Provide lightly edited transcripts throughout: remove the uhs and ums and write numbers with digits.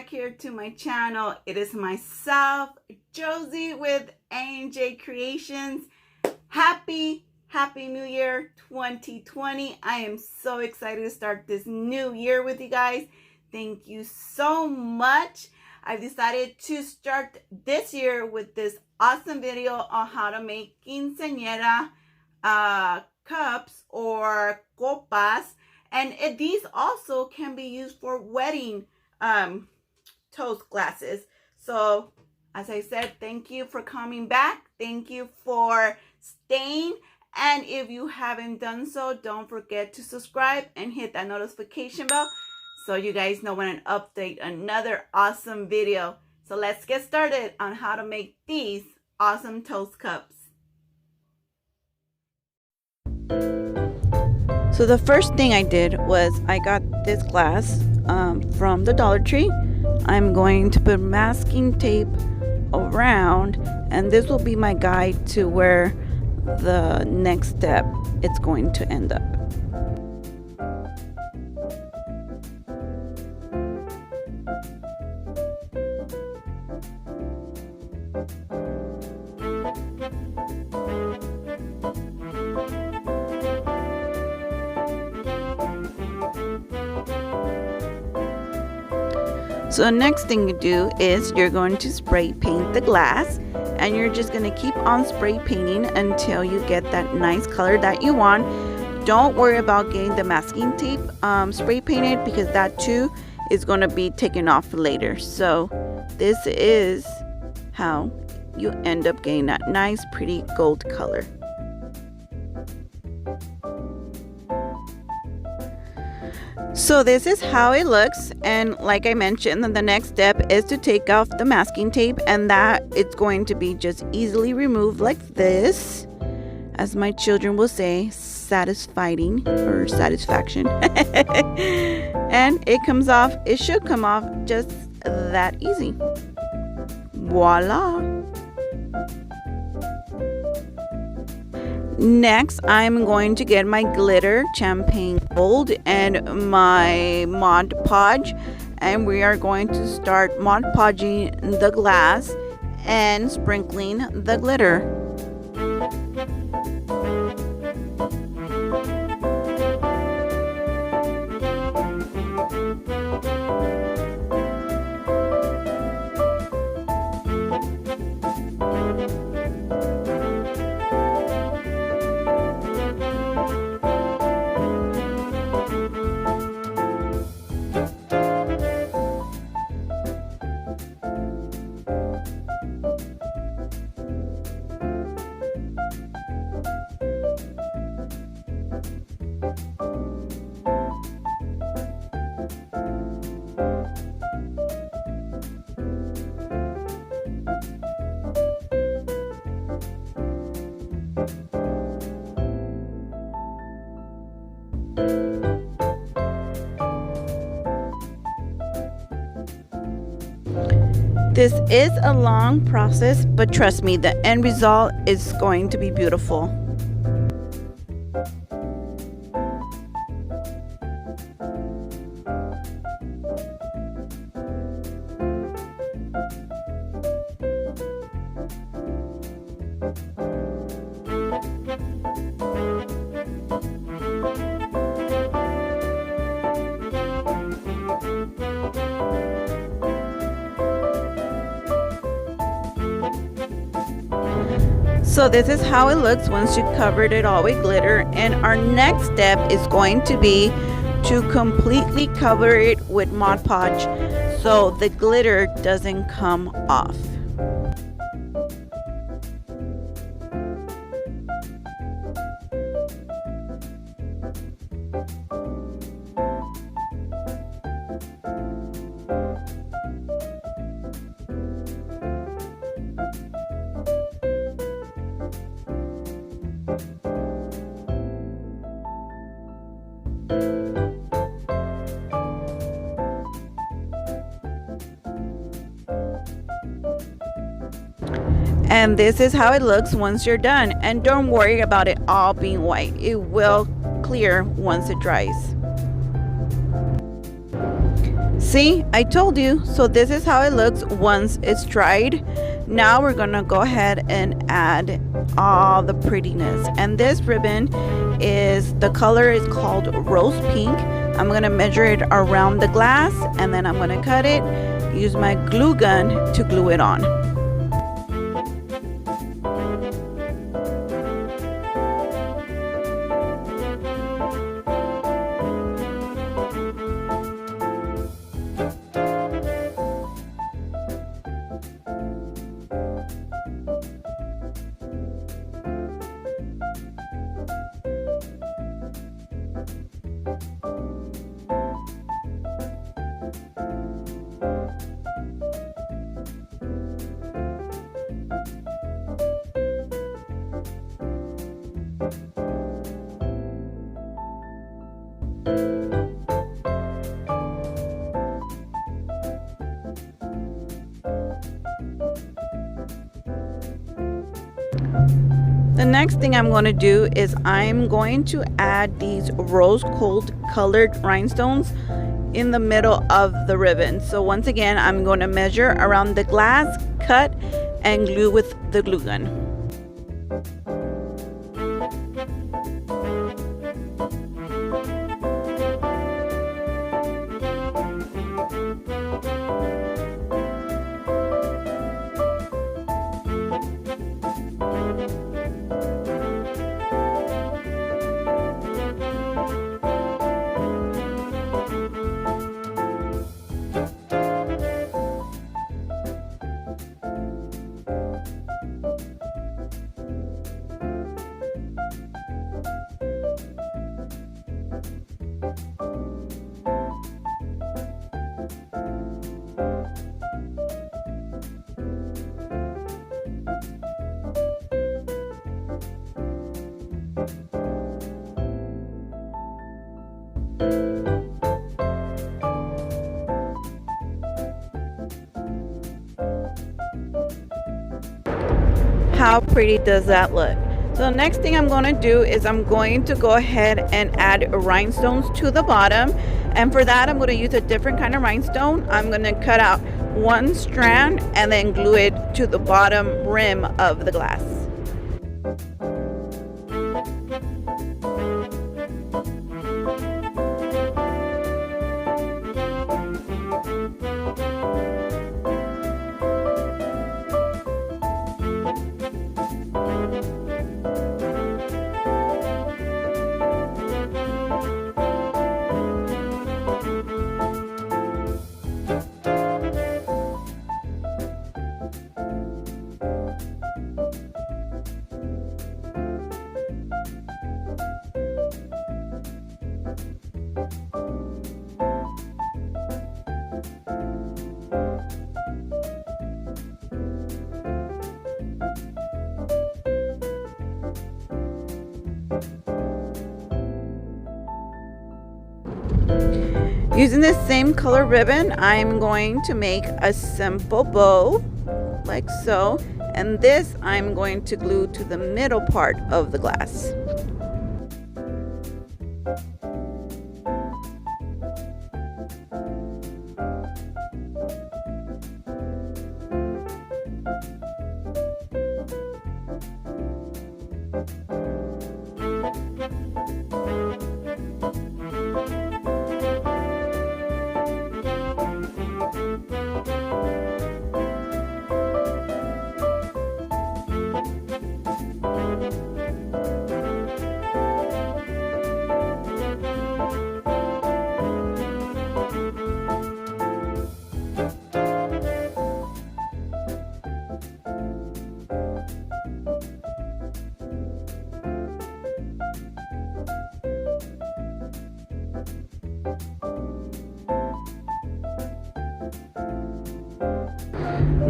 back here to my channel. It is myself, Josie with A&J Creations. Happy New Year 2020. I am so excited to start this new year with you guys. Thank you so much. I've decided to start this year with this awesome video on how to make quinceañera cups or copas. And these also can be used for wedding toast glasses. So as I said, thank you for coming back. Thank you for staying. And if you haven't done so, don't forget to subscribe and hit that notification bell so you guys know when I update another awesome video. So let's get started on how to make these awesome toast cups. So the first thing I did was I got this glass from the Dollar Tree. I'm going to put masking tape around, and this will be my guide to where the next step it's going to end up. So the next thing you do is you're going to spray paint the glass, and you're just going to keep on spray painting until you get that nice color that you want. Don't worry about getting the masking tape spray painted, because that too is going to be taken off later. So this is how you end up getting that nice pretty gold color. So this is how it looks, and like I mentioned, the next step is to take off the masking tape, and that it's going to be just easily removed like this, as my children will say, satisfying or satisfaction. And it comes off, it should come off just that easy. Voila! Next, I'm going to get my glitter champagne gold and my Mod Podge, and we are going to start Mod Podging the glass and sprinkling the glitter. This is a long process, but trust me, the end result is going to be beautiful. So this is how it looks once you covered it all with glitter, and our next step is going to be to completely cover it with Mod Podge so the glitter doesn't come off. And this is how it looks once you're done. And don't worry about it all being white. It will clear once it dries. See, I told you. So this is how it looks once it's dried. Now we're gonna go ahead and add all the prettiness. And this ribbon the color is called rose pink. I'm gonna measure it around the glass and then I'm gonna cut it, use my glue gun to glue it on. The next thing I'm going to do is I'm going to add these rose gold colored rhinestones in the middle of the ribbon. So once again, I'm going to measure around the glass, cut, and glue with the glue gun. How pretty does that look? So the next thing I'm going to do is I'm going to go ahead and add rhinestones to the bottom, and for that I'm going to use a different kind of rhinestone. I'm going to cut out one strand and then glue it to the bottom rim of the glass. Using the same color ribbon, I'm going to make a simple bow like so, and this I'm going to glue to the middle part of the glass.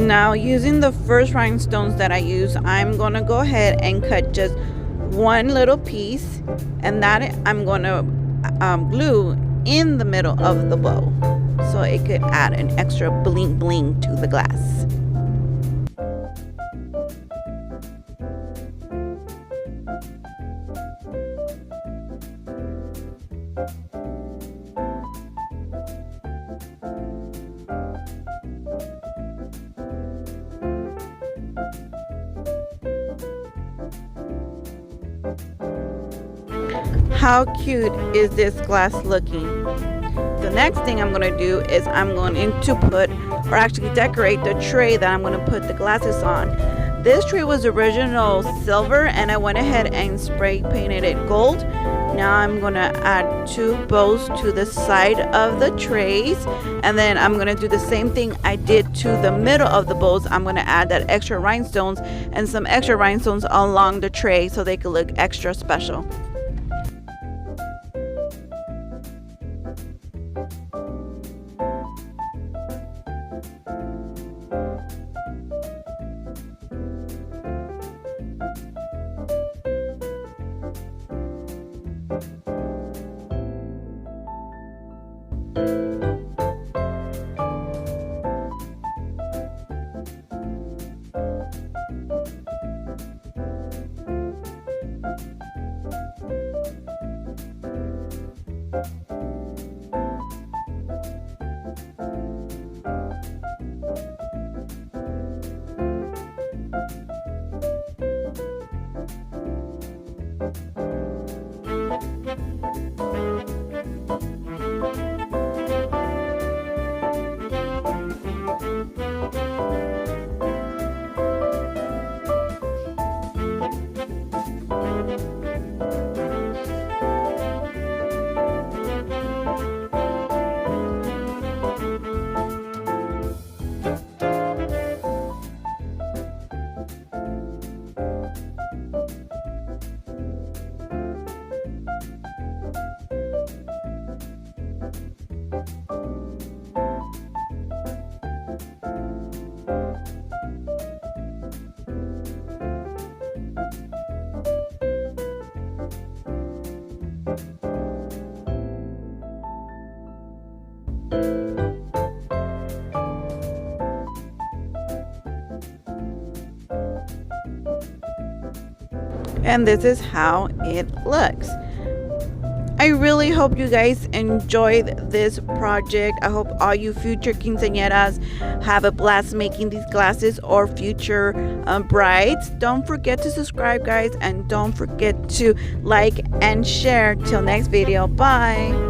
Now, using the first rhinestones that I use, I'm going to go ahead and cut just one little piece, and that I'm going to glue in the middle of the bow so it could add an extra bling bling to the glass. How cute is this glass looking? The next thing I'm going to do is I'm going to put, or actually decorate, the tray that I'm going to put the glasses on. This tray was original silver and I went ahead and spray painted it gold. Now I'm going to add 2 bows to the side of the trays, and then I'm going to do the same thing I did to the middle of the bows. I'm going to add that extra rhinestones and some extra rhinestones along the tray so they could look extra special. And this is how it looks. I really hope you guys enjoyed this project. I hope all you future quinceañeras have a blast making these glasses, or future brides. Don't forget to subscribe, guys, and don't forget to like and share. Till next video, bye.